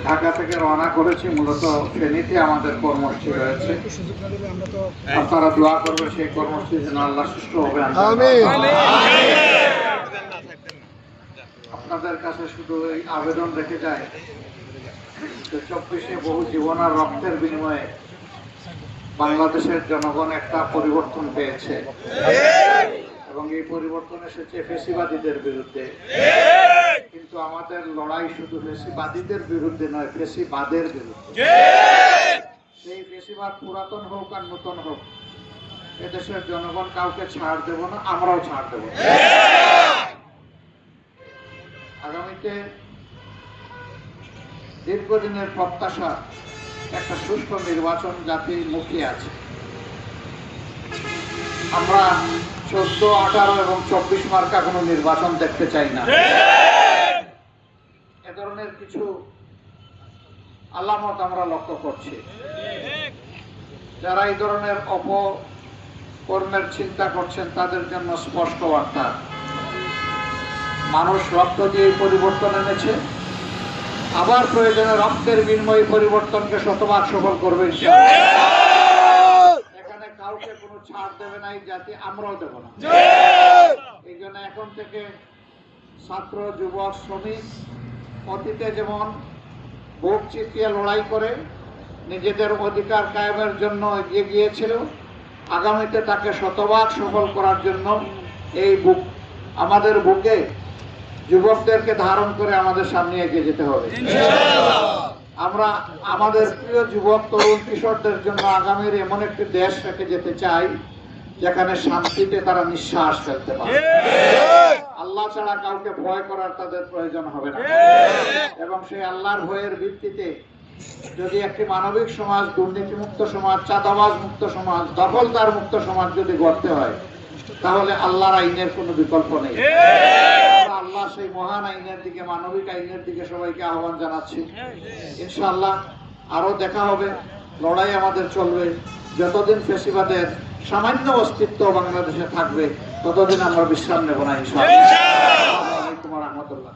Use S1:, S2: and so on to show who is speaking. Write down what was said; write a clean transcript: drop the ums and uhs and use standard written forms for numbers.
S1: ঢাকা থেকে রওনা করেছি, মূলত ফেনীতে আমাদের কর্মসূচি রয়েছে। আপনারা দোয়া করবেন সেই কর্মসূচি যেন আল্লাহ সুষ্ঠুভাবে আপনাদের কাছে শুধু এই আবেদন রেখে যায় যে 24-এ বহু জীবন আর রক্তের বিনিময়ে বাংলাদেশের জনগণ একটা পরিবর্তন পেয়েছে এবং এই পরিবর্তন এসেছে ফেসিবাদীদের বিরুদ্ধে। কিন্তু আমাদের লড়াই শুধু ফেসিবাদীদের বিরুদ্ধে নয়, ফেসিবাদের বিরুদ্ধে। সেই ফেসিবাদ পুরাতন হোক আর নতুন হোক, এদেশের জনগণ কাউকে ছাড় দেব না, আমরাও ছাড় দেব না। আগামীতে দীর্ঘদিনের প্রত্যাশা একটা সুষ্ঠু নির্বাচন জাতির মুখে আছে। আমরা 14, 18 এবং 24 মার্কা কোনো নির্বাচন দেখতে চাই না। এ ধরনের কিছু আলামত আমরা লক্ষ্য করছি। যারা এই ধরনের অপকর্মের চিন্তা করছেন তাদের জন্য স্পষ্ট বার্তা, মানুষ রক্ত দিয়ে পরিবর্তন এনেছে, আবার প্রয়োজনে রক্তের বিনিময়ে পরিবর্তনকে শতভাগ সফল করবে। এখানে কাউকে কোনো ছাড় দেবে না এই জাতি, আমরাও দেব না। এই জন্য এখন থেকে ছাত্র, যুবক, শ্রমিক অতীতে যেমন বুক চিতিয়ে লড়াই করে নিজেদের অধিকার কায়েমের জন্য এগিয়ে গিয়েছিল, আগামীতে তাকে শতভাগ সফল করার জন্য এই আমাদের বুকে যুবকদেরকে ধারণ করে আমাদের সামনে এগিয়ে যেতে হবে। আমরা আমাদের প্রিয় যুবক, তরুণ, কিশোরদের জন্য আগামীর এমন একটি দেশ রেখে যেতে চাই যেখানে শান্তিতে তারা নিঃশ্বাস ফেলতে পারে। আল্লাহ ছাড়া কাউকে ভয় করার তাদের প্রয়োজন হবে না। এবং সেই আল্লাহর ভয়ের ভিত্তিতে যদি একটি মানবিক সমাজ, দুর্নীতিমুক্ত সমাজ, চাঁদাবাজ মুক্ত সমাজ, দখলদার মুক্ত সমাজ যদি গড়তে হয়, তাহলে আল্লাহর আইনের কোনো বিকল্প নেই। আল্লাহ সেই মহান আইনের দিকে, মানবিক আইনের দিকে সবাইকে আহ্বান জানাচ্ছি। ইনশাআল্লাহ আরো দেখা হবে, লড়াই আমাদের চলবে। যতদিন ফেসিবাদের সামান্য অস্তিত্ব বাংলাদেশে থাকবে ততদিন আমরা বিশ্রাম নেব না। ইনশাআল্লাহ। আসসালামু আলাইকুম ওয়া রাহমাতুল্লাহ।